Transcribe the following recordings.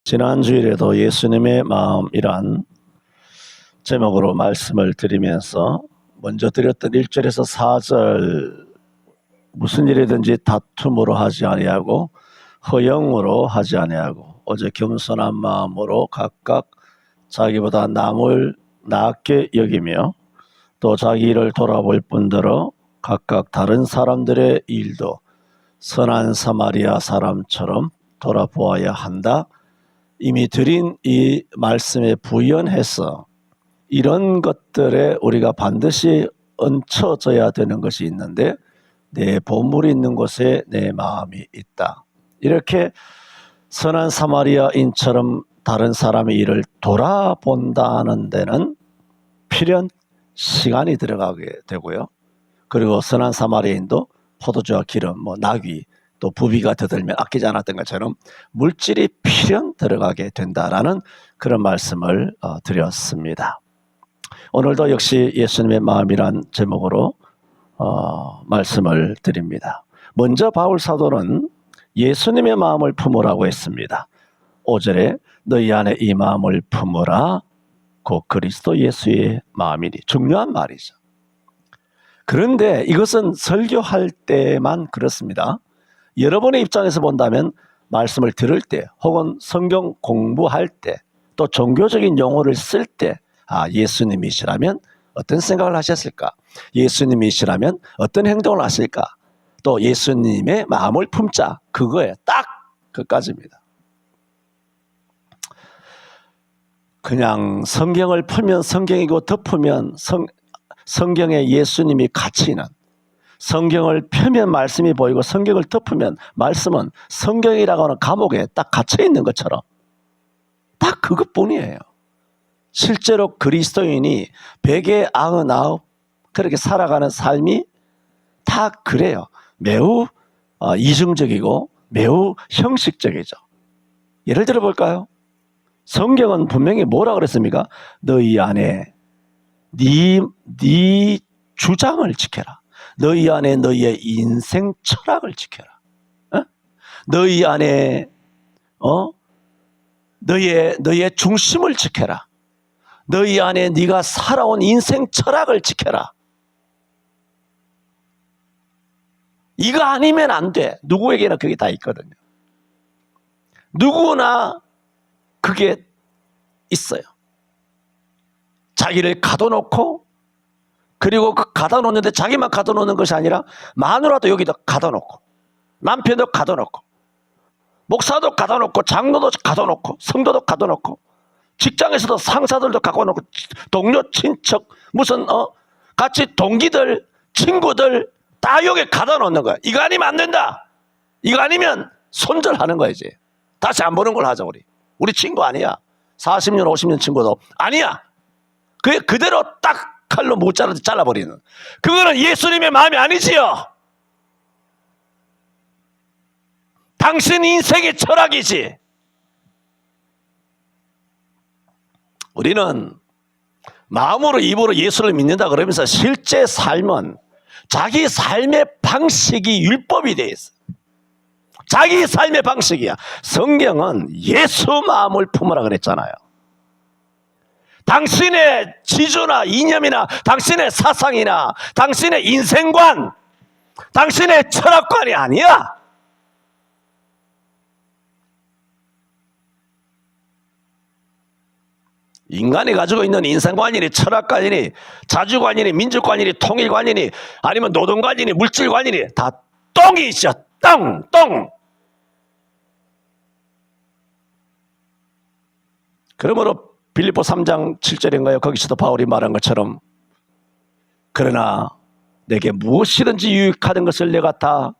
지난 주일에도 예수님의 마음이란 제목으로 말씀을 드리면서 먼저 드렸던 1절에서 4절 무슨 일이든지 다툼으로 하지 아니하고 허영으로 하지 아니하고 오직 겸손한 마음으로 각각 자기보다 남을 낮게 여기며 또 자기 일을 돌아볼 뿐더러 각각 다른 사람들의 일도 선한 사마리아 사람처럼 돌아보아야 한다. 이미 드린 이 말씀에 부연해서 이런 것들에 우리가 반드시 얹혀져야 되는 것이 있는데 내 보물이 있는 곳에 내 마음이 있다. 이렇게 선한 사마리아인처럼 다른 사람의 일을 돌아본다는 데는 필연 시간이 들어가게 되고요. 그리고 선한 사마리아인도 포도주와 기름, 나귀, 또 부비가 더들면 아끼지 않았던 것처럼 물질이 필연 들어가게 된다라는 그런 말씀을 드렸습니다. 오늘도 역시 예수님의 마음이란 제목으로 말씀을 드립니다. 먼저 바울 사도는 예수님의 마음을 품으라고 했습니다. 5절에 너희 안에 이 마음을 품으라 곧 그리스도 예수의 마음이니. 중요한 말이죠. 그런데 이것은 설교할 때만 그렇습니다. 여러분의 입장에서 본다면 말씀을 들을 때 혹은 성경 공부할 때 또 종교적인 용어를 쓸 때 예수님이시라면 어떤 생각을 하셨을까? 예수님이시라면 어떤 행동을 하실까? 또 예수님의 마음을 품자. 그거에 딱 그까지입니다. 그냥 성경을 풀면 성경이고 덮으면 성경에 예수님이 같이 있는, 성경을 펴면 말씀이 보이고 성경을 덮으면 말씀은 성경이라고 하는 감옥에 딱 갇혀 있는 것처럼 딱 그것뿐이에요. 실제로 그리스도인이 199 그렇게 살아가는 삶이 다 그래요. 매우 이중적이고 매우 형식적이죠. 예를 들어 볼까요? 성경은 분명히 뭐라 그랬습니까? 너희 안에 네 주장을 지켜라. 너희 안에 너희의 인생 철학을 지켜라. 너희 안에 너희의 중심을 지켜라. 너희 안에 네가 살아온 인생 철학을 지켜라. 이거 아니면 안 돼. 누구에게나 그게 다 있거든요. 누구나 그게 있어요. 자기를 가둬놓고, 그리고 그 가둬놓는데 자기만 가둬놓는 것이 아니라 마누라도 여기다 가둬놓고, 남편도 가둬놓고, 목사도 가둬놓고, 장로도 가둬놓고, 성도도 가둬놓고, 직장에서도 상사들도 가둬놓고, 동료, 친척, 무슨 같이 동기들, 친구들 다 여기 가둬놓는 거야. 이거 아니면 안 된다. 이거 아니면 손절하는 거야. 이제 다시 안 보는 걸 하자. 우리 친구 아니야. 40년 50년 친구도 아니야. 그게 그대로 딱 칼로 못 잘라버리는, 그거는 예수님의 마음이 아니지요. 당신 인생의 철학이지. 우리는 마음으로 입으로 예수를 믿는다 그러면서 실제 삶은 자기 삶의 방식이 율법이 되어 있어. 자기 삶의 방식이야. 성경은 예수 마음을 품으라 그랬잖아요. 당신의 지주나 이념이나 당신의 사상이나 당신의 인생관, 당신의 철학관이 아니야. 인간이 가지고 있는 인생관이니 철학관이니 자주관이니 민주관이니 통일관이니 아니면 노동관이니 물질관이니 다 똥이 있어. 똥. 그러므로 빌립보 3장 7절인가요? 거기서도 바울이 말한 것처럼 그러나 내게 무엇이든지 유익하던 것을 내가 다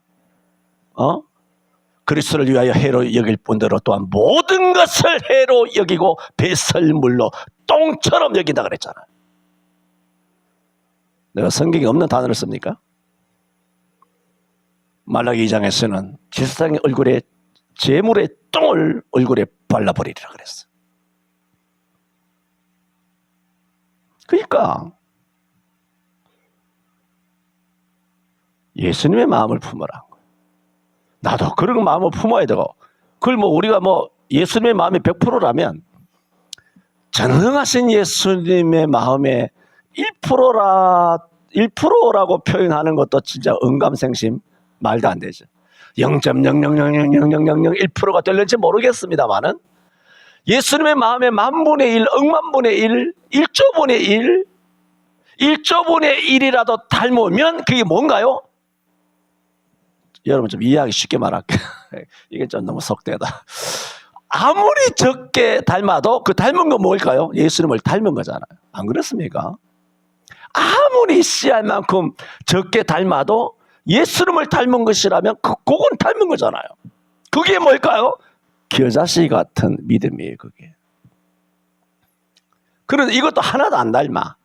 그리스도를 위하여 해로 여길 뿐더러 또한 모든 것을 해로 여기고 배설물로 똥처럼 여긴다 그랬잖아. 내가 성경에 없는 단어를 씁니까? 말라기 2장에서는 제사장의 얼굴에 제물의 똥을 얼굴에 발라버리리라 그랬어. 그러니까 예수님의 마음을 품으라. 나도 그런 마음을 품어야 되고, 그걸 우리가 예수님의 마음이 100%라면 전능하신 예수님의 마음에 1%라고 표현하는 것도 진짜 언감생심 말도 안 되죠. 0.000000001%가 될는지 모르겠습니다만은 예수님의 마음에 만분의 1, 억만분의 1, 1조분의 1, 1조분의 1이라도 닮으면 그게 뭔가요? 여러분 좀 이해하기 쉽게 말할게요. 이게 좀 너무 속되다. 아무리 적게 닮아도 그 닮은 건 뭘까요? 예수님을 닮은 거잖아요. 안 그렇습니까? 아무리 씨알 만큼 적게 닮아도 예수님을 닮은 것이라면 그건 닮은 거잖아요. 그게 뭘까요? 겨자씨 같은 믿음이에요. 그게. 그런데 이것도 하나도 안 닮아.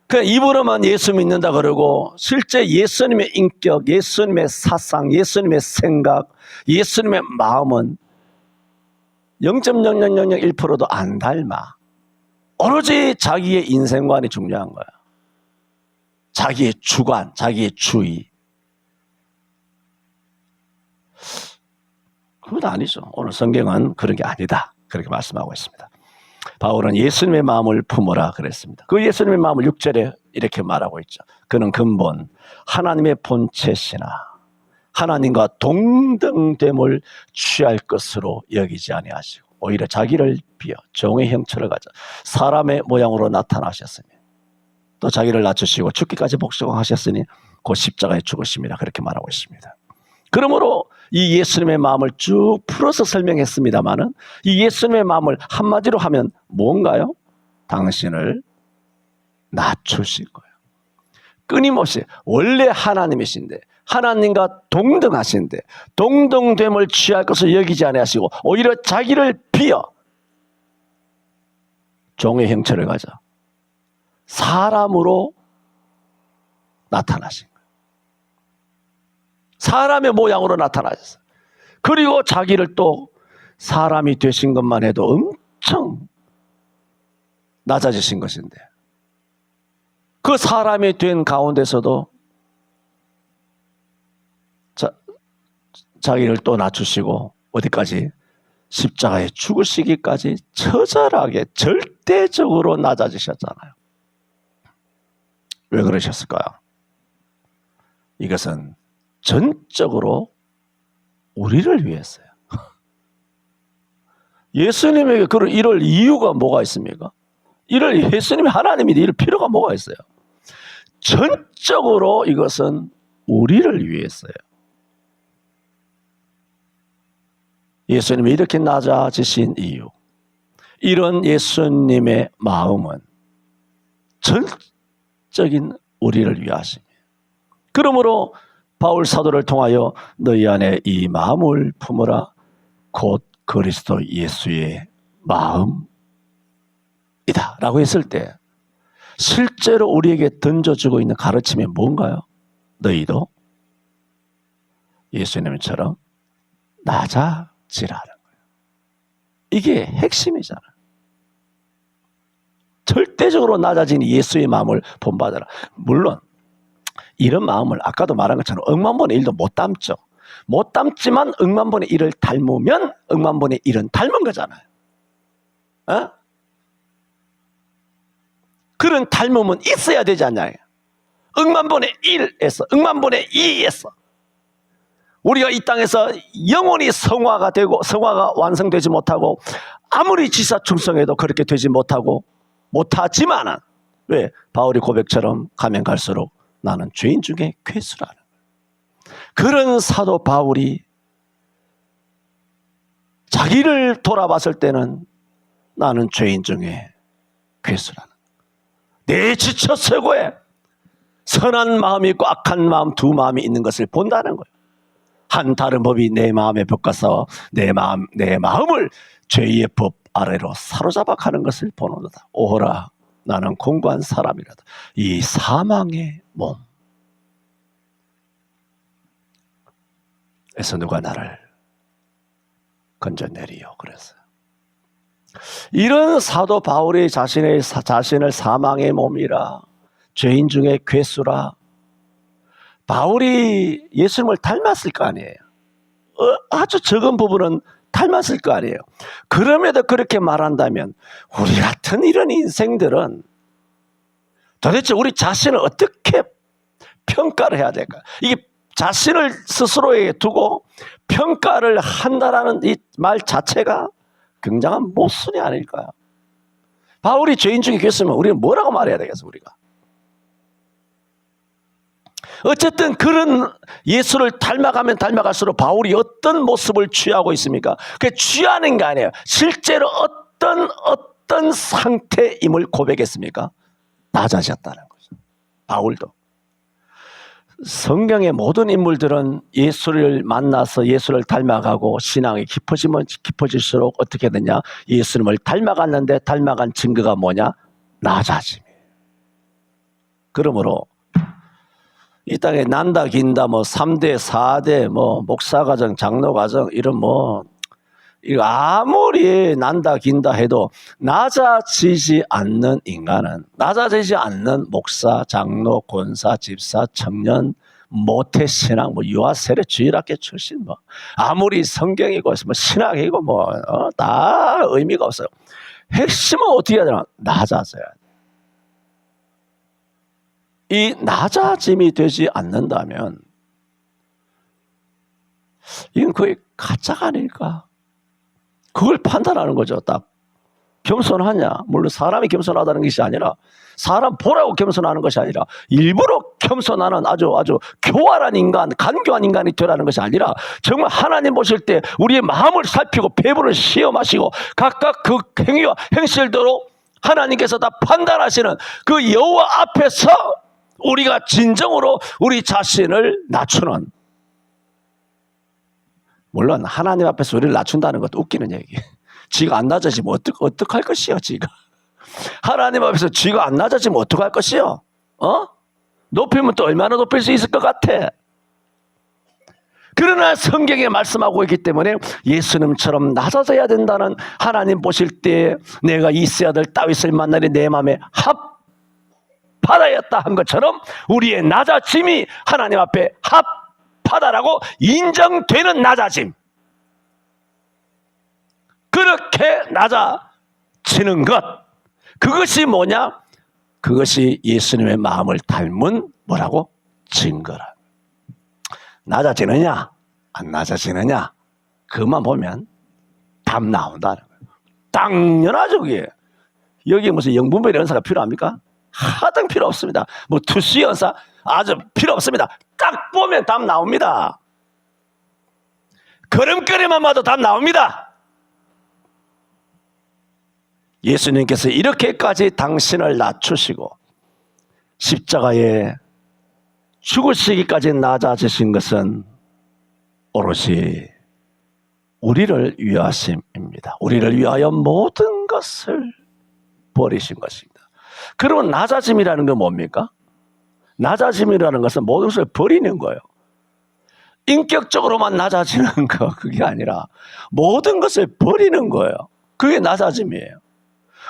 그냥 입으로만 예수 믿는다 그러고 실제 예수님의 인격, 예수님의 사상, 예수님의 생각, 예수님의 마음은 0.00001%도 안 닮아. 오로지 자기의 인생관이 중요한 거야. 자기의 주관, 자기의 주의. 그건 아니죠. 오늘 성경은 그런 게 아니다. 그렇게 말씀하고 있습니다. 바울은 예수님의 마음을 품어라 그랬습니다. 그 예수님의 마음을 6절에 이렇게 말하고 있죠. 그는 근본 하나님의 본체시나 하나님과 동등됨을 취할 것으로 여기지 아니하시고 오히려 자기를 비어 종의 형체를 가져 사람의 모양으로 나타나셨으니 또 자기를 낮추시고 죽기까지 복종하셨으니 곧 십자가에 죽으심이라 그렇게 말하고 있습니다. 그러므로 이 예수님의 마음을 쭉 풀어서 설명했습니다마는 이 예수님의 마음을 한마디로 하면 뭔가요? 당신을 낮추실 거예요. 끊임없이 원래 하나님이신데 하나님과 동등하신데 동등됨을 취할 것을 여기지 아니하시고 오히려 자기를 비어 종의 형체를 가져 사람으로 나타나신 거예요. 사람의 모양으로 나타나셨어요. 그리고 자기를 또 사람이 되신 것만 해도 엄청 낮아지신 것인데 그 사람이 된 가운데서도 자기를 또 낮추시고 어디까지? 십자가에 죽으시기까지 처절하게 절대적으로 낮아지셨잖아요. 왜 그러셨을까요? 이것은 전적으로 우리를 위해서요. 예수님에게 이럴 이유가 뭐가 있습니까? 예수님이 하나님이 이럴 필요가 뭐가 있어요? 전적으로 이것은 우리를 위해서요. 예수님이 이렇게 낮아지신 이유, 이런 예수님의 마음은 전적인 우리를 위하십니다. 그러므로 바울 사도를 통하여 너희 안에 이 마음을 품어라 곧 그리스도 예수의 마음이다 라고 했을 때 실제로 우리에게 던져주고 있는 가르침이 뭔가요? 너희도 예수님처럼 낮아지라는 거예요. 이게 핵심이잖아요. 절대적으로 낮아진 예수의 마음을 본받아라. 물론 이런 마음을 아까도 말한 것처럼 억만분의 1도 못 담죠. 못 담지만 억만분의 1을 닮으면 억만분의 1은 닮은 거잖아요. 어? 그런 닮음은 있어야 되지 않냐요. 억만분의 1에서 억만분의 2에서 우리가 이 땅에서 영원히 성화가 되고 성화가 완성되지 못하고 아무리 지사충성해도 그렇게 되지 못하지만은 왜? 바울이 고백처럼 가면 갈수록 나는 죄인 중에 괴수라는 거예요. 그런 사도 바울이 자기를 돌아봤을 때는 나는 죄인 중에 괴수라는 거예요. 내 지쳐 쇠고에 선한 마음이 있고 악한 마음 두 마음이 있는 것을 본다는 거예요. 한 다른 법이 내 마음에 벽가서 내 마음을 죄의 법 아래로 사로잡아 가는 것을 보노도다. 오호라 나는 공고한 사람이라다. 이 사망의 몸 에서 누가 나를 건져내리요. 그랬어요. 이런 사도 바울이 자신을 사망의 몸이라 죄인 중에 괴수라 바울이 예수님을 닮았을 거 아니에요. 아주 적은 부분은 닮았을 거 아니에요. 그럼에도 그렇게 말한다면 우리 같은 이런 인생들은 도대체 우리 자신을 어떻게 평가를 해야 될까? 이게 자신을 스스로에게 두고 평가를 한다라는 이 말 자체가 굉장한 모순이 아닐까요? 바울이 죄인 중에 계셨으면 우리는 뭐라고 말해야 되겠어, 우리가? 어쨌든 그런 예수를 닮아가면 닮아갈수록 바울이 어떤 모습을 취하고 있습니까? 그게 취하는 게 아니에요. 실제로 어떤 상태임을 고백했습니까? 낮아졌다는 거죠. 바울도. 성경의 모든 인물들은 예수를 만나서 예수를 닮아가고 신앙이 깊어지면 깊어질수록 어떻게 되냐? 예수님을 닮아갔는데 닮아간 증거가 뭐냐? 낮아짐이에요. 그러므로 이 땅에 난다 긴다 뭐 3대 4대 뭐 목사과정 장로과정 이런 뭐 이거 아무리 난다 긴다 해도 낮아지지 않는 인간은, 낮아지지 않는 목사, 장로, 권사, 집사, 청년, 모태신앙, 뭐 유아세례, 주일학교 출신, 뭐 아무리 성경이고 뭐 신학이고 뭐 다 의미가 없어요. 핵심은 어떻게 해야 되나? 낮아져야 돼. 이 낮아짐이 되지 않는다면 이건 거의 가짜가 아닐까? 그걸 판단하는 거죠. 딱 겸손하냐? 물론 사람이 겸손하다는 것이 아니라 사람 보라고 겸손하는 것이 아니라 일부러 겸손하는 아주 교활한 인간, 간교한 인간이 되라는 것이 아니라 정말 하나님 보실 때 우리의 마음을 살피고 배분을 시험하시고 각각 그 행위와 행실대로 하나님께서 다 판단하시는 그 여호와 앞에서 우리가 진정으로 우리 자신을 낮추는, 물론 하나님 앞에서 우리를 낮춘다는 것도 웃기는 얘기. 지가 안 낮아지면 어떡할 것이요, 지가. 하나님 앞에서 지가 안 낮아지면 어떡할 것이요? 높이면 또 얼마나 높일 수 있을 것 같아. 그러나 성경에 말씀하고 있기 때문에 예수님처럼 낮아져야 된다는, 하나님 보실 때 내가 있어야 될 다윗을 만나니 내 마음에 합하다였다 한 것처럼 우리의 낮아짐이 하나님 앞에 합하다라고 인정되는 낮아짐. 그렇게 낮아지는 것, 그것이 뭐냐? 그것이 예수님의 마음을 닮은 뭐라고? 증거라. 낮아지느냐 안 낮아지느냐 그것만 보면 답 나온다는 거예요. 당연하죠. 그게 여기에 무슨 영분별 연사가 필요합니까? 하등 필요 없습니다. 뭐 투시 연사 아주 필요 없습니다. 딱 보면 답 나옵니다. 걸음걸이만 봐도 답 나옵니다. 예수님께서 이렇게까지 당신을 낮추시고 십자가에 죽으시기까지 낮아지신 것은 오롯이 우리를 위하심입니다. 우리를 위하여 모든 것을 버리신 것입니다. 그러면 낮아짐이라는 건 뭡니까? 낮아짐이라는 것은 모든 것을 버리는 거예요. 인격적으로만 낮아지는 거, 그게 아니라 모든 것을 버리는 거예요. 그게 낮아짐이에요.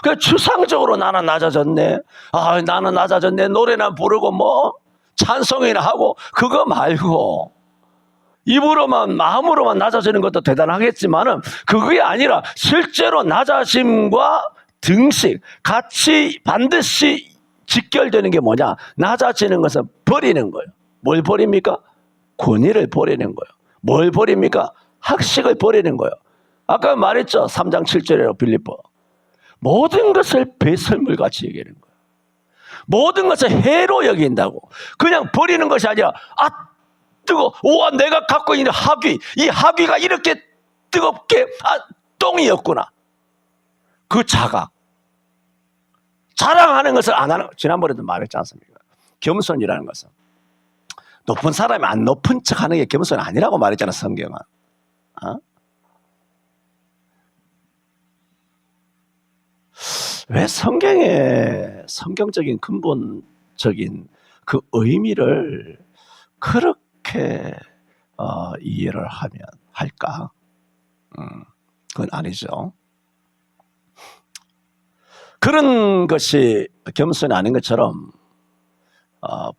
그 추상적으로 나는 낮아졌네. 나는 낮아졌네. 노래나 부르고 뭐 찬송이나 하고 그거 말고 입으로만 마음으로만 낮아지는 것도 대단하겠지만은 그게 아니라 실제로 낮아짐과 등식 같이 반드시 직결되는 게 뭐냐? 낮아지는 것은 버리는 거예요. 뭘 버립니까? 권위를 버리는 거예요. 뭘 버립니까? 학식을 버리는 거예요. 아까 말했죠. 3장 7절에 빌립보. 모든 것을 배설물같이 여기는 거예요. 모든 것을 해로 여긴다고. 그냥 버리는 것이 아니라 뜨거워. 우와, 내가 갖고 있는 학위, 이 학위가 이렇게 뜨겁게 똥이었구나. 그 자각. 자랑하는 것을 안 하는, 지난번에도 말했지 않습니까? 겸손이라는 것은 높은 사람이 안 높은 척하는 게 겸손이 아니라고 말했잖아, 성경은. 왜 성경의 성경적인 근본적인 그 의미를 그렇게 이해를 하면 할까? 그건 아니죠. 그런 것이 겸손이 아닌 것처럼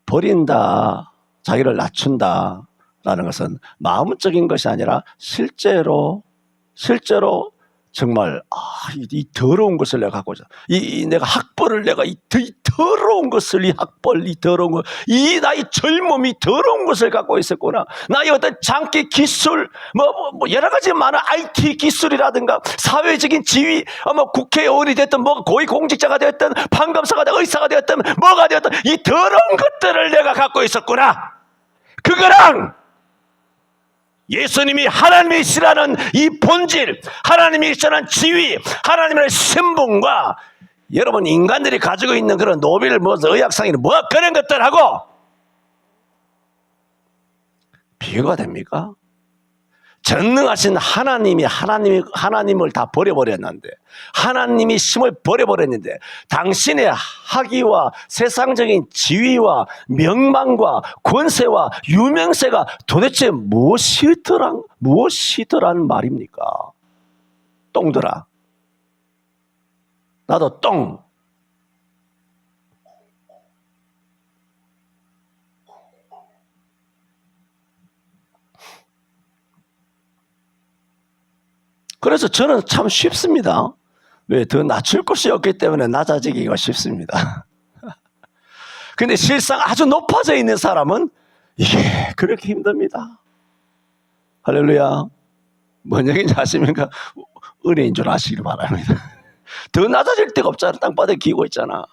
버린다, 자기를 낮춘다라는 것은 마음적인 것이 아니라 실제로 실제로 정말 이 더러운 것을 내가 갖고 있어. 내가 학벌을 내가 이 더러운 것을 이 학벌 이 더러운 것 이 나의 젊음이 더러운 것을 갖고 있었구나. 나의 어떤 장기 기술 뭐 여러 가지 많은 IT 기술이라든가 사회적인 지위 국회의원이 됐든 뭐 고위공직자가 됐든 판검사가 됐든 의사가 됐든 뭐가 됐든 이 더러운 것들을 내가 갖고 있었구나. 그거랑 예수님이 하나님이시라는 이 본질, 하나님이시라는 지위, 하나님의 신분과 여러분 인간들이 가지고 있는 그런 노벨 의학상이나 그런 것들하고 비교가 됩니까? 전능하신 하나님을 다 버려버렸는데, 하나님이 심을 버려버렸는데, 당신의 학위와 세상적인 지위와 명망과 권세와 유명세가 도대체 무엇이더란 말입니까? 똥들아. 나도 똥. 그래서 저는 참 쉽습니다. 왜? 더 낮출 것이 없기 때문에 낮아지기가 쉽습니다. 근데 실상 아주 높아져 있는 사람은 이게 그렇게 힘듭니다. 할렐루야. 뭔 얘기인지 아십니까? 은혜인 줄 아시길 바랍니다. 더 낮아질 데가 없잖아. 땅바닥에 기고 있잖아.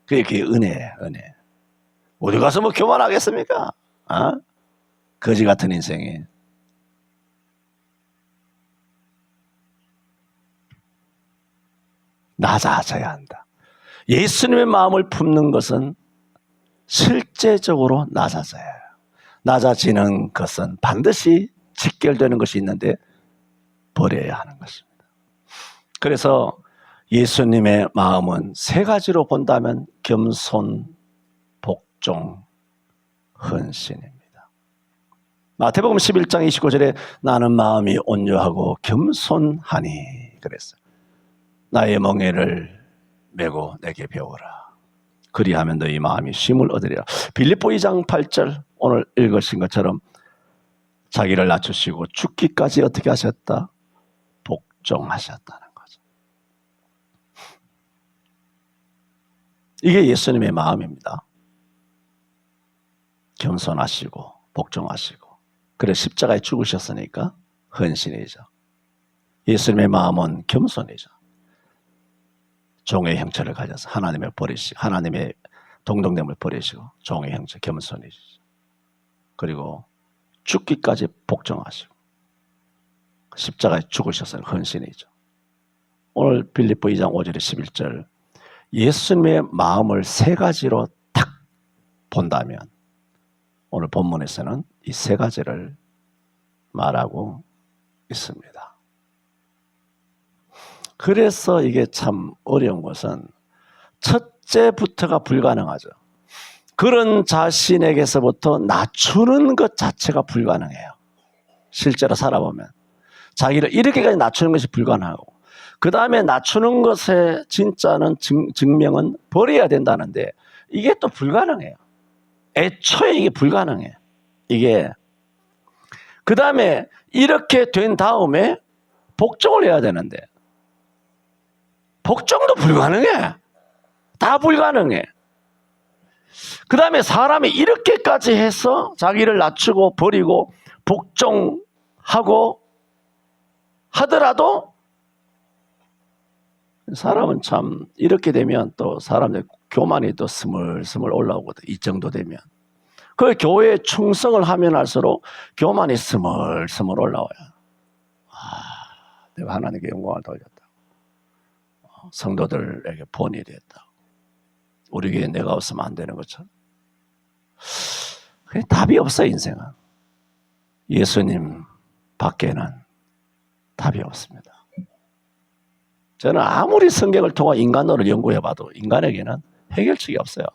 그게 은혜. 어디 가서 뭐 교만하겠습니까? 거지 같은 인생이. 낮아져야 한다. 예수님의 마음을 품는 것은 실제적으로 낮아져야 해요. 낮아지는 것은 반드시 직결되는 것이 있는데 버려야 하는 것입니다. 그래서 예수님의 마음은 세 가지로 본다면 겸손, 복종, 헌신입니다. 마태복음 11장 29절에 나는 마음이 온유하고 겸손하니 그랬어요. 나의 멍에를 메고 내게 배우라. 그리하면 너희 마음이 쉼을 얻으리라. 빌립보 2장 8절 오늘 읽으신 것처럼 자기를 낮추시고 죽기까지 어떻게 하셨다? 복종하셨다는 거죠. 이게 예수님의 마음입니다. 겸손하시고 복종하시고. 그래 십자가에 죽으셨으니까 헌신이죠. 예수님의 마음은 겸손이죠. 종의 형체를 가져서 하나님을 버리시고 하나님의 동정됨을 버리시고 종의 형체 겸손이시죠. 그리고 죽기까지 복종하시고 십자가에 죽으셔서 헌신이죠. 오늘 빌립보 2장 5절에 11절 예수님의 마음을 세 가지로 딱 본다면 오늘 본문에서는 이 세 가지를 말하고 있습니다. 그래서 이게 참 어려운 것은 첫째부터가 불가능하죠. 그런 자신에게서부터 낮추는 것 자체가 불가능해요. 실제로 살아보면. 자기를 이렇게까지 낮추는 것이 불가능하고 그 다음에 낮추는 것의 진짜는 증명은 버려야 된다는데 이게 또 불가능해요. 애초에 이게 불가능해. 이게 그 다음에 이렇게 된 다음에 복종을 해야 되는데 복종도 불가능해. 다 불가능해. 그 다음에 사람이 이렇게까지 해서 자기를 낮추고 버리고 복종하고 하더라도 사람은 참 이렇게 되면 또 사람들 교만이 또 스물스물 올라오거든. 이 정도 되면. 그 교회에 충성을 하면 할수록 교만이 스물스물 올라와요. 내가 하나님께 영광을 돌렸다. 성도들에게 본이 됐다. 우리 교회에 내가 없으면 안 되는 것처럼. 답이 없어요, 인생은. 예수님 밖에는 답이 없습니다. 저는 아무리 성경을 통해 인간론을 연구해봐도 인간에게는 해결책이 없어요.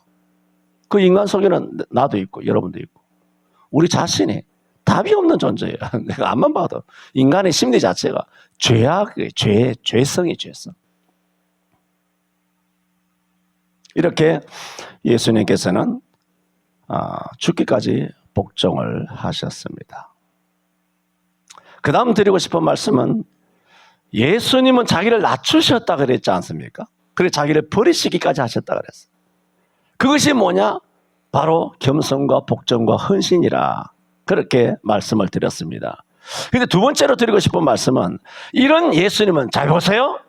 그 인간 속에는 나도 있고 여러분도 있고 우리 자신이 답이 없는 존재예요. 내가 앞만 봐도 인간의 심리 자체가 죄성이 죄성. 이렇게 예수님께서는 죽기까지 복종을 하셨습니다. 그 다음 드리고 싶은 말씀은 예수님은 자기를 낮추셨다 그랬지 않습니까? 그래 자기를 버리시기까지 하셨다 그랬어. 그것이 뭐냐? 바로 겸손과 복종과 헌신이라 그렇게 말씀을 드렸습니다. 근데 두 번째로 드리고 싶은 말씀은 이런 예수님은 잘 보세요.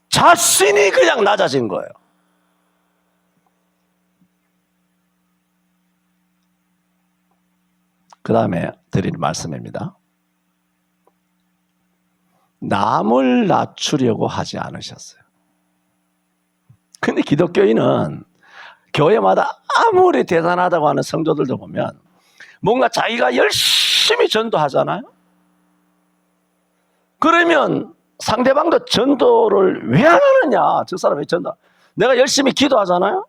자신이 그냥 낮아진 거예요. 그 다음에 드릴 말씀입니다. 남을 낮추려고 하지 않으셨어요. 근데 기독교인은 교회마다 아무리 대단하다고 하는 성도들도 보면 뭔가 자기가 열심히 전도하잖아요. 그러면 상대방도 전도를 왜 안 하느냐? 저 사람이 전도. 내가 열심히 기도하잖아요.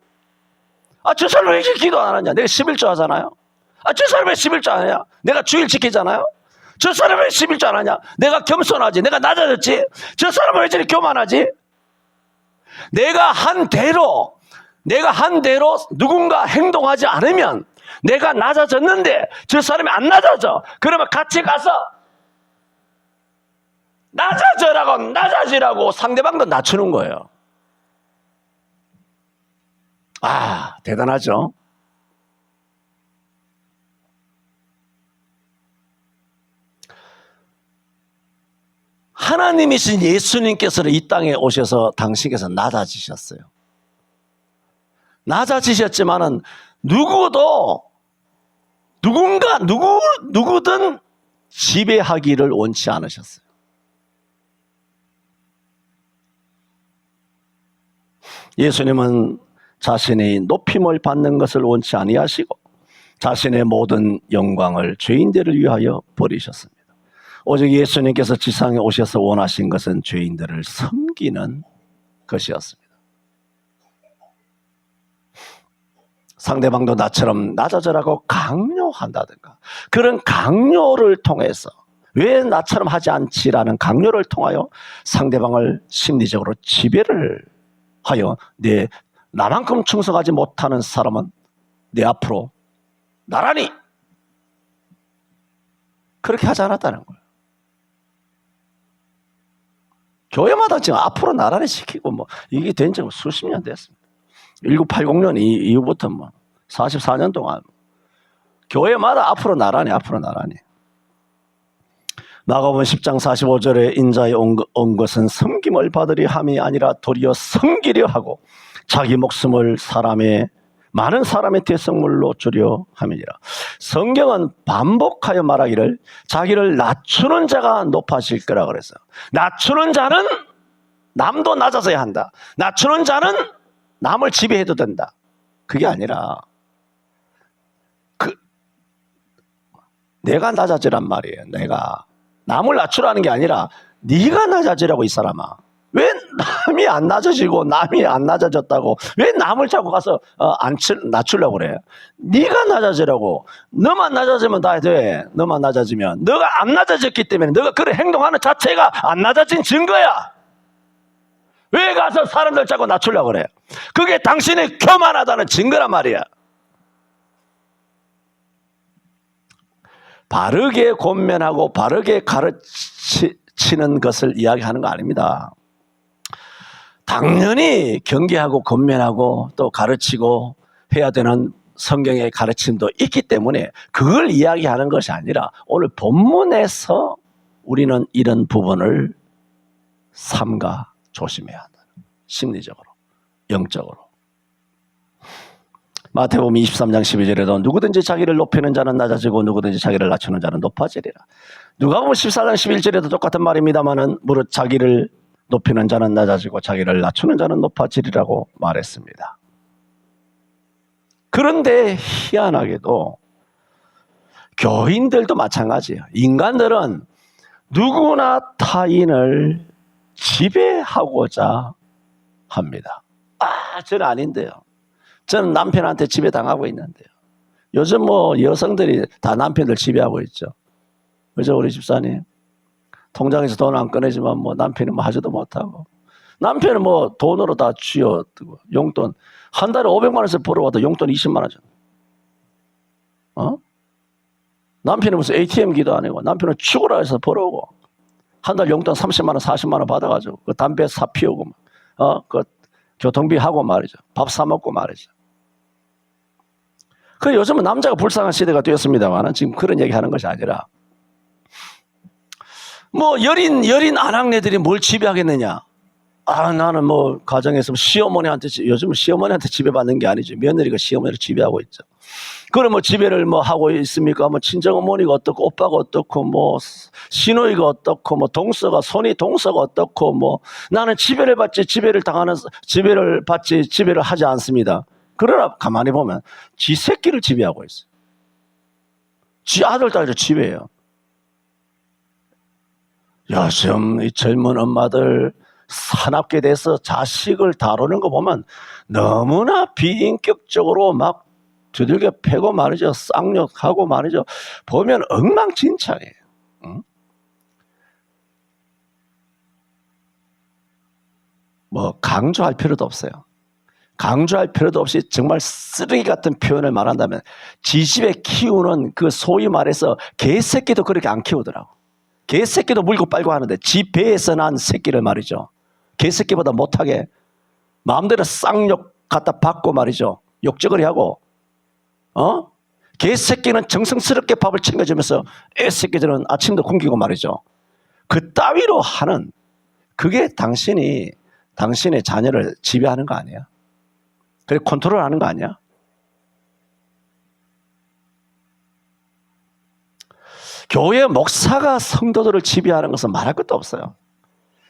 저 사람 왜 이렇게 기도 안 하냐? 내가 11조 하잖아요. 저 사람 왜 11조 안 하냐? 내가 주일 지키잖아요. 저 사람 왜 11조 안 하냐? 내가 겸손하지. 내가 낮아졌지. 저 사람은 왜 저리 교만하지? 내가 한 대로 누군가 행동하지 않으면 내가 낮아졌는데 저 사람이 안 낮아져. 그러면 같이 가서 낮아지라고 상대방도 낮추는 거예요. 대단하죠? 하나님이신 예수님께서는 이 땅에 오셔서 당신께서 낮아지셨어요. 낮아지셨지만은 누구든 지배하기를 원치 않으셨어요. 예수님은 자신이 높임을 받는 것을 원치 아니하시고 자신의 모든 영광을 죄인들을 위하여 버리셨습니다. 오직 예수님께서 지상에 오셔서 원하신 것은 죄인들을 섬기는 것이었습니다. 상대방도 나처럼 낮아져라고 강요한다든가 그런 강요를 통해서 왜 나처럼 하지 않지라는 강요를 통하여 상대방을 심리적으로 지배를 하여 나만큼 충성하지 못하는 사람은 내 앞으로 나란히 그렇게 하지 않았다는 거예요. 교회마다 지금 앞으로 나란히 시키고 이게 된 지는 수십 년 됐습니다. 1980년 이후부터 44년 동안 교회마다 앞으로 나란히. 마가복음 10장 45절에 인자에 온 것은 섬김을 받으려 함이 아니라 도리어 섬기려 하고 자기 목숨을 많은 사람의 대성물로 주려 함이니라. 성경은 반복하여 말하기를 자기를 낮추는 자가 높아질 거라 그랬어요. 낮추는 자는 남도 낮아져야 한다. 낮추는 자는 남을 지배해도 된다. 그게 아니라 내가 낮아지란 말이에요. 내가 남을 낮추라는 게 아니라 네가 낮아지라고. 이 사람아, 왜 남이 안 낮아지고 남이 안 낮아졌다고 왜 남을 자꾸 가서 낮추려고 그래? 네가 낮아지라고. 너만 낮아지면 다 돼. 너만 낮아지면 너가 안 낮아졌기 때문에 너가 그런 행동하는 자체가 안 낮아진 증거야. 왜 가서 사람들 자꾸 낮추려고 그래? 그게 당신이 교만하다는 증거란 말이야. 바르게 권면하고 바르게 가르치는 것을 이야기하는 거 아닙니다. 당연히 경계하고 권면하고 또 가르치고 해야 되는 성경의 가르침도 있기 때문에 그걸 이야기하는 것이 아니라 오늘 본문에서 우리는 이런 부분을 삼가 조심해야 한다. 심리적으로, 영적으로. 마태복음 23장 12절에도 누구든지 자기를 높이는 자는 낮아지고 누구든지 자기를 낮추는 자는 높아지리라. 누가복음 14장 11절에도 똑같은 말입니다만은 무릇 자기를 높이는 자는 낮아지고 자기를 낮추는 자는 높아지리라고 말했습니다. 그런데 희한하게도 교인들도 마찬가지예요. 인간들은 누구나 타인을 지배하고자 합니다. 저는 아닌데요. 저는 남편한테 지배당하고 있는데요. 요즘 여성들이 다 남편들 지배하고 있죠. 그죠, 우리 집사님? 통장에서 돈 안 꺼내지만 남편이 하지도 못하고. 남편은 돈으로 다 쥐어뜨고. 용돈. 한 달에 500만 원씩 벌어와도 용돈 20만 원 줘. 남편이 무슨 ATM 기도 아니고 남편은 죽으라 해서 벌어오고. 한 달 용돈 30만 원, 40만 원 받아가지고 그 담배 사 피우고, 그 교통비 하고 말이죠. 밥 사 먹고 말이죠. 그 요즘은 남자가 불쌍한 시대가 되었습니다만 지금 그런 얘기 하는 것이 아니라 뭐 여린 아낙네들이 뭘 지배하겠느냐. 나는 뭐 가정에서 시어머니한테, 요즘은 시어머니한테 지배받는 게 아니죠. 며느리가 시어머니를 지배하고 있죠. 그럼 뭐 지배를 뭐 하고 있습니까? 뭐 친정어머니가 어떻고, 오빠가 어떻고, 뭐 시누이가 어떻고, 뭐 동서가, 손이 동서가 어떻고, 뭐 나는 지배를 받지 지배를 하지 않습니다. 그러나 가만히 보면 지 새끼를 지배하고 있어요. 지 아들, 딸을 지배해요. 요즘 이 젊은 엄마들 사납게 돼서 자식을 다루는 거 보면 너무나 비인격적으로 막 두들겨 패고 말이죠. 쌍욕하고 말이죠. 보면 엉망진창이에요. 응? 뭐 강조할 필요도 없어요. 강조할 필요도 없이 정말 쓰레기 같은 표현을 말한다면 지집에 키우는 그 소위 말해서 개새끼도 그렇게 안 키우더라고. 개새끼도 물고 빨고 하는데 지 배에서 난 새끼를 말이죠. 개새끼보다 못하게 마음대로 쌍욕 갖다 받고 말이죠. 욕저거리 하고, 개새끼는 정성스럽게 밥을 챙겨주면서 애새끼들은 아침도 굶기고 말이죠. 그 따위로 하는, 그게 당신의 자녀를 지배하는 거 아니야? 그래 컨트롤하는 거 아니야? 교회 목사가 성도들을 지배하는 것은 말할 것도 없어요.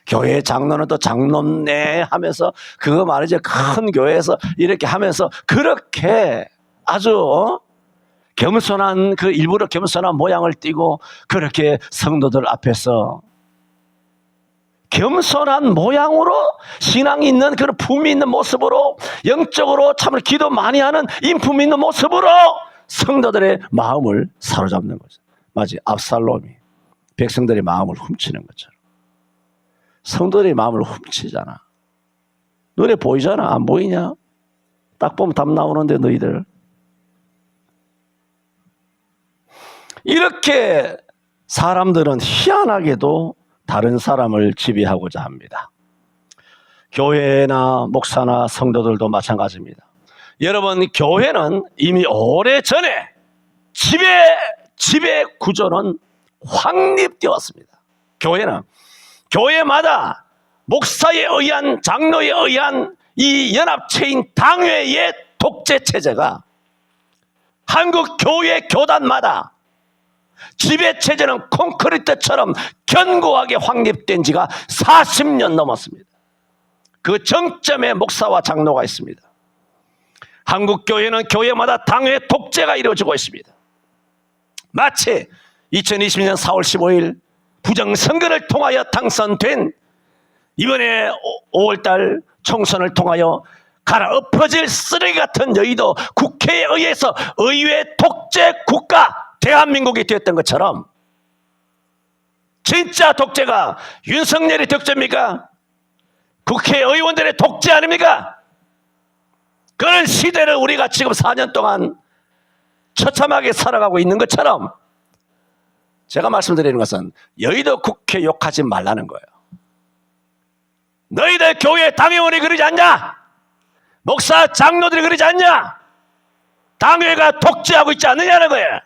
교회 장로는 또 장로네 하면서 그거 말이죠. 큰 교회에서 이렇게 하면서 그렇게 아주 겸손한, 그 일부러 겸손한 모양을 띠고 그렇게 성도들 앞에서 겸손한 모양으로 신앙이 있는 그런 품이 있는 모습으로 영적으로 참을 기도 많이 하는 인품이 있는 모습으로 성도들의 마음을 사로잡는 거죠. 마치 압살롬이 백성들의 마음을 훔치는 것처럼 성도들의 마음을 훔치잖아. 눈에 보이잖아. 안 보이냐? 딱 보면 답 나오는데 너희들. 이렇게 사람들은 희한하게도 다른 사람을 지배하고자 합니다. 교회나 목사나 성도들도 마찬가지입니다. 여러분, 교회는 이미 오래전에 지배 구조는 확립되어 왔습니다. 교회는 교회마다 목사에 의한, 장로에 의한 이 연합체인 당회의 독재 체제가 한국 교회 교단마다 지배 체제는 콘크리트처럼 견고하게 확립된 지가 40년 넘었습니다. 그 정점에 목사와 장로가 있습니다. 한국 교회는 교회마다 당회 독재가 이루어지고 있습니다. 마치 2020년 4월 15일 부정선거를 통하여 당선된 이번에 5월달 총선을 통하여 갈아엎어질 쓰레기 같은 여의도 국회에 의해서 의회 독재 국가 대한민국이 되었던 것처럼 진짜 독재가 윤석열이 독재입니까? 국회의원들의 독재 아닙니까? 그런 시대를 우리가 지금 4년 동안 처참하게 살아가고 있는 것처럼 제가 말씀드리는 것은 여의도 국회 욕하지 말라는 거예요. 너희들 교회 당회원이 그러지 않냐? 목사 장로들이 그러지 않냐? 당회가 독재하고 있지 않느냐는 거예요.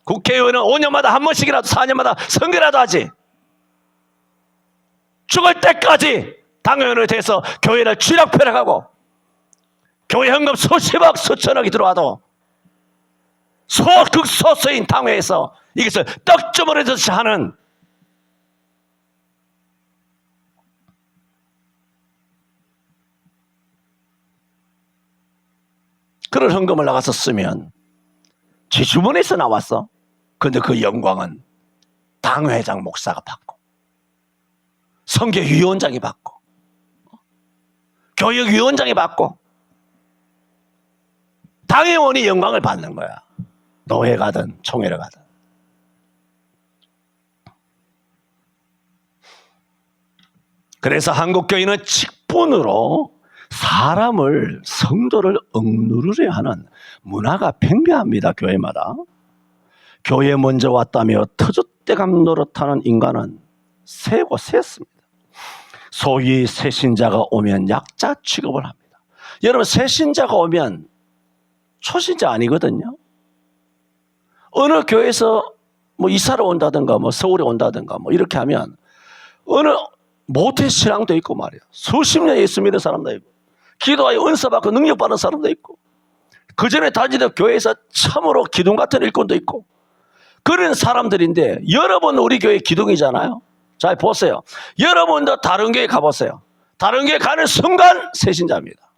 국회의원은 5년마다 한 번씩이라도 4년마다 선거라도 하지. 죽을 때까지 당회원에 대해서 교회를 쥐락펴락하고 교회 헌금 수십억 수천억이 들어와도 극소수인 당회에서 이것을 떡주머니듯이 하는 그런 헌금을 나가서 쓰면 제 주머니에서 나왔어. 근데 그 영광은 당회장 목사가 받고 선교위원장이 받고 교육위원장이 받고 당회원이 영광을 받는 거야. 노회 가든 총회를 가든. 그래서 한국교회는 직분으로 사람을, 성도를 억누르려 하는 문화가 팽배합니다. 교회마다. 교회 먼저 왔다며 터줏대감 노릇하는 인간은 세고 셌습니다. 소위 새신자가 오면 약자 취급을 합니다. 여러분, 새신자가 오면 초신자 아니거든요. 어느 교회에서 뭐 이사를 온다든가 뭐 서울에 온다든가 뭐 이렇게 하면 어느 모태 신앙도 있고 말이야. 수십 년 예수 믿는 사람도 있고 기도하여 은사 받고 능력 받는 사람도 있고 그 전에 다니던 교회에서 참으로 기둥 같은 일꾼도 있고 그런 사람들인데 여러분 우리 교회 기둥이잖아요. 잘 보세요. 여러분도 다른 교회 가보세요. 다른 교회 가는 순간 새신자입니다.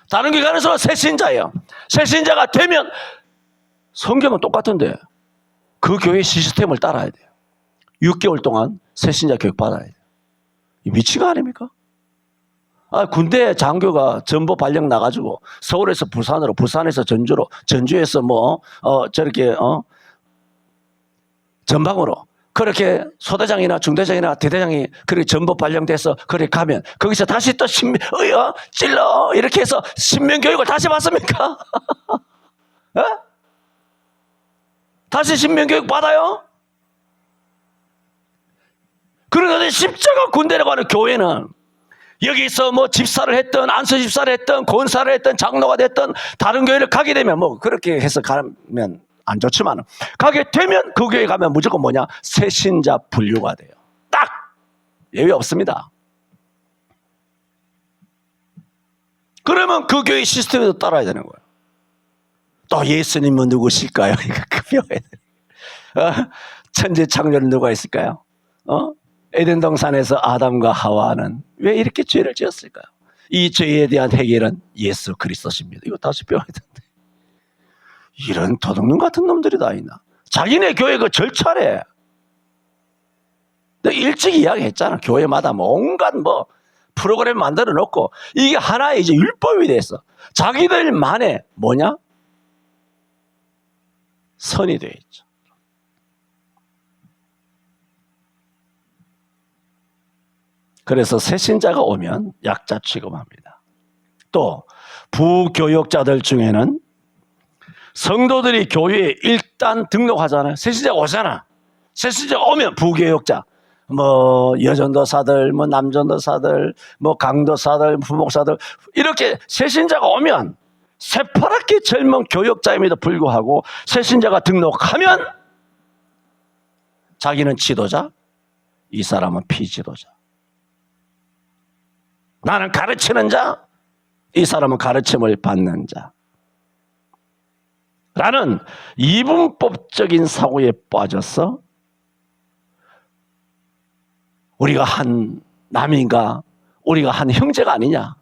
다른 교회 가는 순간 새신자예요. 새신자가 되면 성경은 똑같은데 그 교회 시스템을 따라야 돼요. 6개월 동안 새신자 교육 받아야 돼요. 미친 거 아닙니까? 군대 장교가 전보 발령 나가지고 서울에서 부산으로, 부산에서 전주로, 전주에서 저렇게 전방으로 그렇게 소대장이나 중대장이나 대대장이 그렇게 전보 발령돼서 그렇게 가면 거기서 다시 또 찔러 이렇게 해서 신명 교육을 다시 받습니까? 다시 신명 교육 받아요? 그런데 십자가 군대라고 하는 교회는 여기서 뭐 집사를 했던 안수 집사를 했던 권사를 했던 장로가 됐던 다른 교회를 가게 되면 뭐 그렇게 해서 가면 안 좋지만 가게 되면 그 교회 가면 무조건 뭐냐? 새신자 분류가 돼요. 딱 예외 없습니다. 그러면 그 교회 시스템에도 따라야 되는 거예요. 또 예수님은 누구실까요? 이거 배워야 돼요. 천지 창조는 누가 있을까요? 에덴 동산에서 아담과 하와는 왜 이렇게 죄를 지었을까요? 이 죄에 대한 해결은 예수 그리스도십니다. 이거 다시 배워야 되는데 이런 도둑놈 같은 놈들이 다 있나? 자기네 교회 그 절차래. 내가 일찍 이야기했잖아. 교회마다 온갖 프로그램 만들어 놓고 이게 하나의 이제 율법이 됐어. 자기들만의 뭐냐? 선이 되어 있죠. 그래서 새신자가 오면 약자 취급합니다. 또 부교역자들 중에는 성도들이 교회에 일단 등록하잖아요. 새신자가 오잖아. 새신자가 오면 부교역자, 여전도사들, 남전도사들, 강도사들, 부목사들 이렇게 새신자가 오면 새파랗게 젊은 교역자임에도 불구하고 새신자가 등록하면 자기는 지도자, 이 사람은 피지도자. 나는 가르치는 자, 이 사람은 가르침을 받는 자. 라는 이분법적인 사고에 빠져서 우리가 한 남인가, 우리가 한 형제가 아니냐.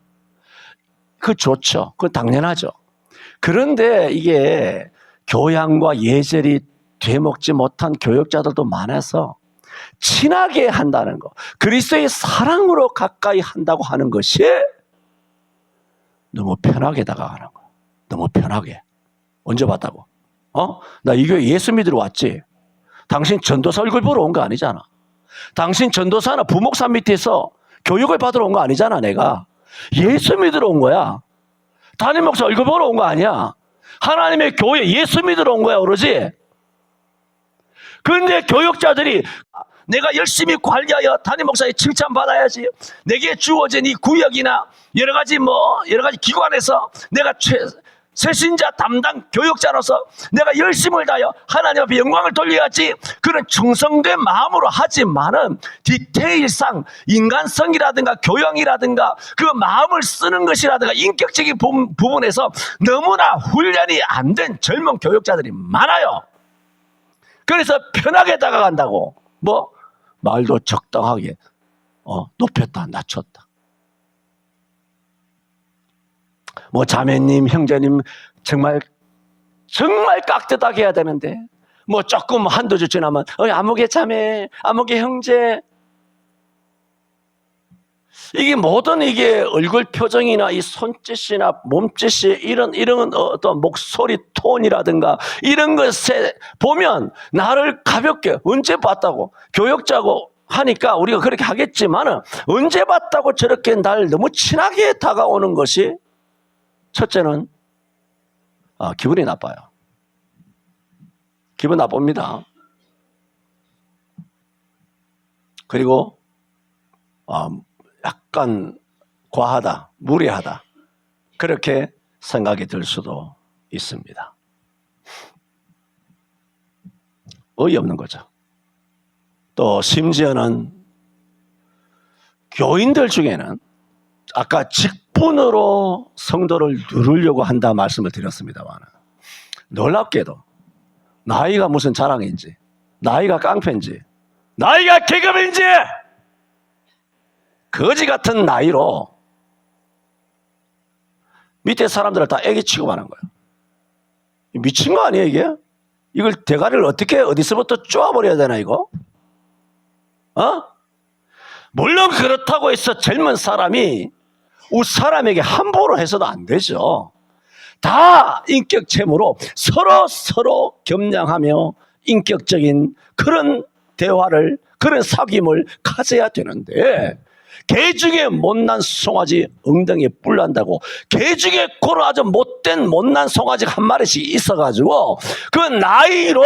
그거 좋죠. 그건 당연하죠. 그런데 이게 교양과 예절이 되먹지 못한 교역자들도 많아서 친하게 한다는 거, 그리스도의 사랑으로 가까이 한다고 하는 것이 너무 편하게 다가가는 거야. 너무 편하게. 언제 봤다고? 나 이 교회 예수 믿으러 왔지. 당신 전도사 얼굴 보러 온 거 아니잖아. 당신 전도사나 부목사 밑에서 교육을 받으러 온 거 아니잖아. 내가 예수 믿으러 온 거야. 담임 목사 얼굴 보러 온 거 아니야. 하나님의 교회 예수 믿으러 온 거야, 오로지. 그런데 교역자들이 내가 열심히 관리하여 담임 목사의 칭찬받아야지, 내게 주어진 이 구역이나 여러 가지 기관에서 내가 새신자 담당 교역자로서 내가 열심을 다하여 하나님 앞에 영광을 돌려야지, 그런 충성된 마음으로 하지만은 디테일상 인간성이라든가 교양이라든가 그 마음을 쓰는 것이라든가 인격적인 부분에서 너무나 훈련이 안 된 젊은 교역자들이 많아요. 그래서 편하게 다가간다고 말도 적당하게 높였다 낮췄다. 자매님, 형제님 정말 깍듯하게 해야 되는데 조금 한두 주 지나면 아무개 자매, 아무개 형제, 이게 모든 이게 얼굴 표정이나 이 손짓이나 몸짓이 이런 어떤 목소리 톤이라든가 이런 것에 보면 나를 가볍게 언제 봤다고, 교역자고 하니까 우리가 그렇게 하겠지만은 언제 봤다고 저렇게 날 너무 친하게 다가오는 것이 첫째는 기분이 나빠요. 기분 나쁩니다. 그리고 약간 과하다, 무리하다, 그렇게 생각이 들 수도 있습니다. 어이없는 거죠. 또 심지어는 교인들 중에는 아까 직분으로 성도를 누르려고 한다 말씀을 드렸습니다만, 놀랍게도 나이가 무슨 자랑인지, 나이가 깡패인지, 나이가 계급인지 거지 같은 나이로 밑에 사람들을 다 애기 취급하는 거예요. 미친 거 아니에요 이게? 이걸 대가리를 어떻게 어디서부터 쪼아버려야 되나 이거? 물론 그렇다고 해서 젊은 사람이 우리 사람에게 함부로 해서도 안 되죠. 다 인격 채무로 서로 겸양하며 인격적인 그런 대화를, 그런 사귐을 가져야 되는데, 개 중에 못난 송아지 엉덩이에 뿔 난다고 개 중에 그런 아주 못된 못난 송아지가 한 마리씩 있어가지고 그 나이로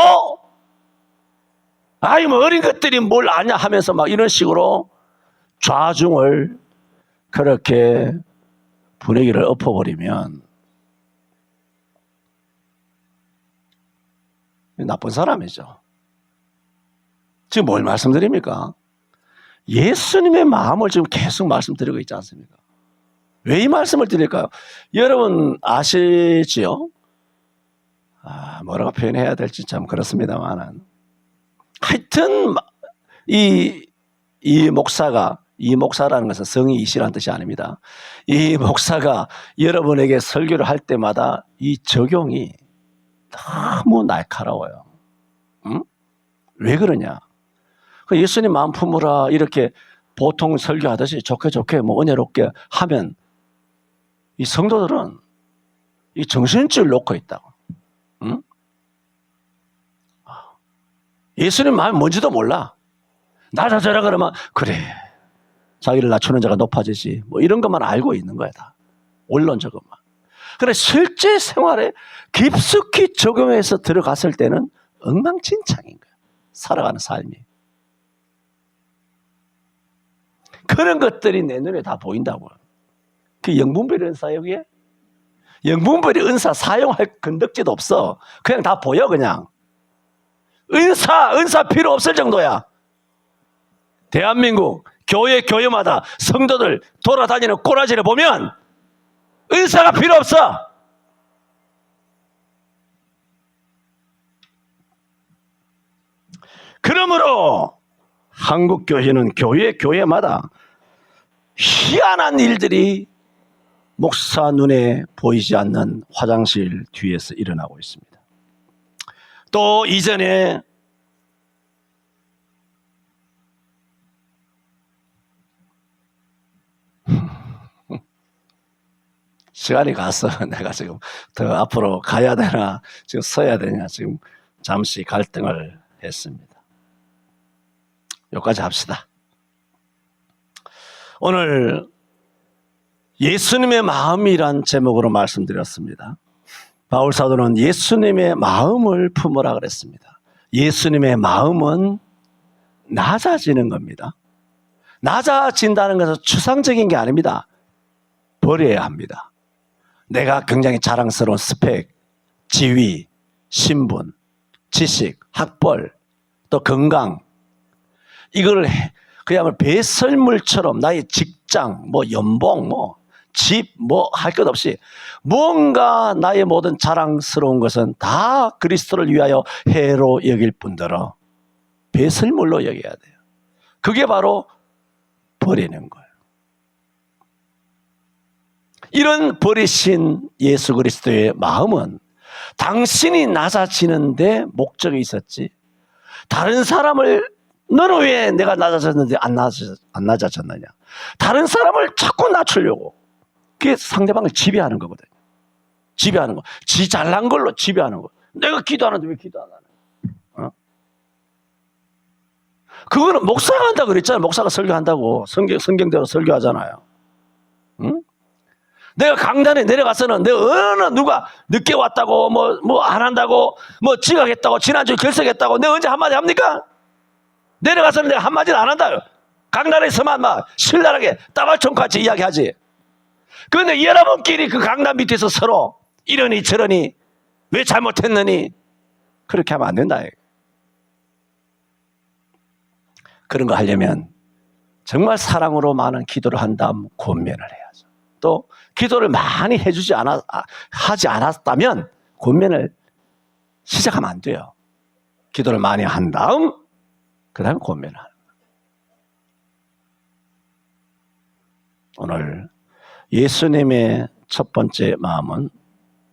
뭐 어린 것들이 뭘 아냐 하면서 막 이런 식으로 좌중을 그렇게 분위기를 엎어버리면 나쁜 사람이죠. 지금 뭘 말씀드립니까? 예수님의 마음을 지금 계속 말씀드리고 있지 않습니까? 왜 이 말씀을 드릴까요? 여러분 아시지요? 뭐라고 표현해야 될지 참 그렇습니다만, 하여튼 이 목사라는 것은 성이 이시라는 뜻이 아닙니다. 이 목사가 여러분에게 설교를 할 때마다 이 적용이 너무 날카로워요. 응? 왜 그러냐? 예수님 마음 품으라 이렇게 보통 설교하듯이 좋게 뭐 은혜롭게 하면 이 성도들은 이 정신줄 놓고 있다고. 응? 예수님 마음이 뭔지도 몰라. 낮아져라 그러면 그래, 자기를 낮추는 자가 높아지지, 뭐 이런 것만 알고 있는 거야. 다 원론적으로만. 그런데 실제 생활에 깊숙이 적용해서 들어갔을 때는 엉망진창인 거야, 살아가는 삶이. 그런 것들이 내 눈에 다 보인다고요. 그 영분별이 은사, 여기에 영분별이 은사 사용할 건덕지도 없어. 그냥 다 보여. 그냥 은사 필요 없을 정도야. 대한민국 교회마다 성도들 돌아다니는 꼬라지를 보면 은사가 필요 없어. 그러므로 한국 교회는 교회마다 희한한 일들이 목사 눈에 보이지 않는 화장실 뒤에서 일어나고 있습니다. 또 이전에 시간이 가서 내가 지금 더 앞으로 가야 되나 지금 서야 되냐 지금 잠시 갈등을 했습니다. 여기까지 합시다. 오늘 예수님의 마음이란 제목으로 말씀드렸습니다. 바울 사도는 예수님의 마음을 품으라 그랬습니다. 예수님의 마음은 낮아지는 겁니다. 낮아진다는 것은 추상적인 게 아닙니다. 버려야 합니다. 내가 굉장히 자랑스러운 스펙, 지위, 신분, 지식, 학벌, 또 건강, 이걸 그야말로 배설물처럼 나의 직장, 뭐 연봉, 뭐 집, 뭐 할 것 없이 뭔가 나의 모든 자랑스러운 것은 다 그리스도를 위하여 해로 여길 뿐더러 배설물로 여겨야 돼요. 그게 바로 버리는 거예요. 이런 버리신 예수 그리스도의 마음은 당신이 낮아지는데 목적이 있었지, 다른 사람을 너는 왜 내가 낮아졌는데 안 낮아졌느냐, 다른 사람을 자꾸 낮추려고, 그게 상대방을 지배하는 거거든요. 지배하는 거, 지 잘난 걸로 지배하는 거. 내가 기도하는데 왜 기도 안 하냐? 그거는 목사가 한다고 그랬잖아요. 목사가 설교한다고 성경대로 설교하잖아요. 응? 내가 강단에 내려가서는 내가 어느 누가 늦게 왔다고 뭐 안 한다고 뭐 지각했다고 지난주에 결석했다고 내가 언제 한마디 합니까? 내려가서는 내가 한마디는 안 한다. 강단에서만 막 신랄하게 따발총같이 이야기하지. 그런데 여러분끼리 그 강단 밑에서 서로 이러니 저러니 왜 잘못했느니 그렇게 하면 안 된다. 그런 거 하려면 정말 사랑으로 많은 기도를 한 다음 권면을 해야죠. 또 기도를 많이 하지 않았다면 권면을 시작하면 안 돼요. 기도를 많이 한 다음 그 다음에 권면을 하는 거예요. 오늘 예수님의 첫 번째 마음은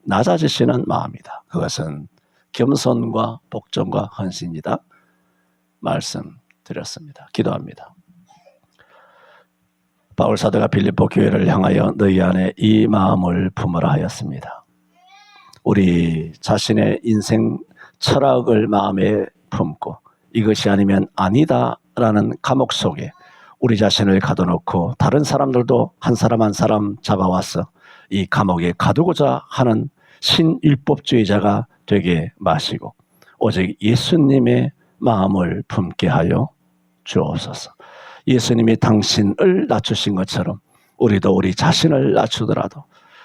낮아지시는 마음이다. 그것은 겸손과 복종과 헌신이다. 말씀드렸습니다. 기도합니다. 바울 사도가 빌립보 교회를 향하여 너희 안에 이 마음을 품으라 하였습니다. 우리 자신의 인생 철학을 마음에 품고 이것이 아니면 아니다라는 감옥 속에 우리 자신을 가둬놓고 다른 사람들도 한 사람 한 사람 잡아와서 이 감옥에 가두고자 하는 신율법주의자가 되게 마시고 오직 예수님의 마음을 품게 하여 주옵소서. 예수님이 당신을 낮추신 것처럼 우리도 우리 자신을 낮추더라도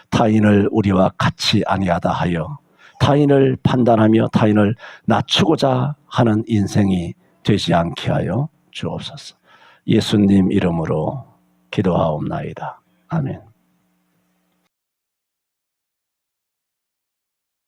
타인을 우리와 같이 아니하다 하여 타인을 판단하며 타인을 낮추고자 하는 인생이 되지 않게 하여 주옵소서. 예수님 이름으로 기도하옵나이다. 아멘.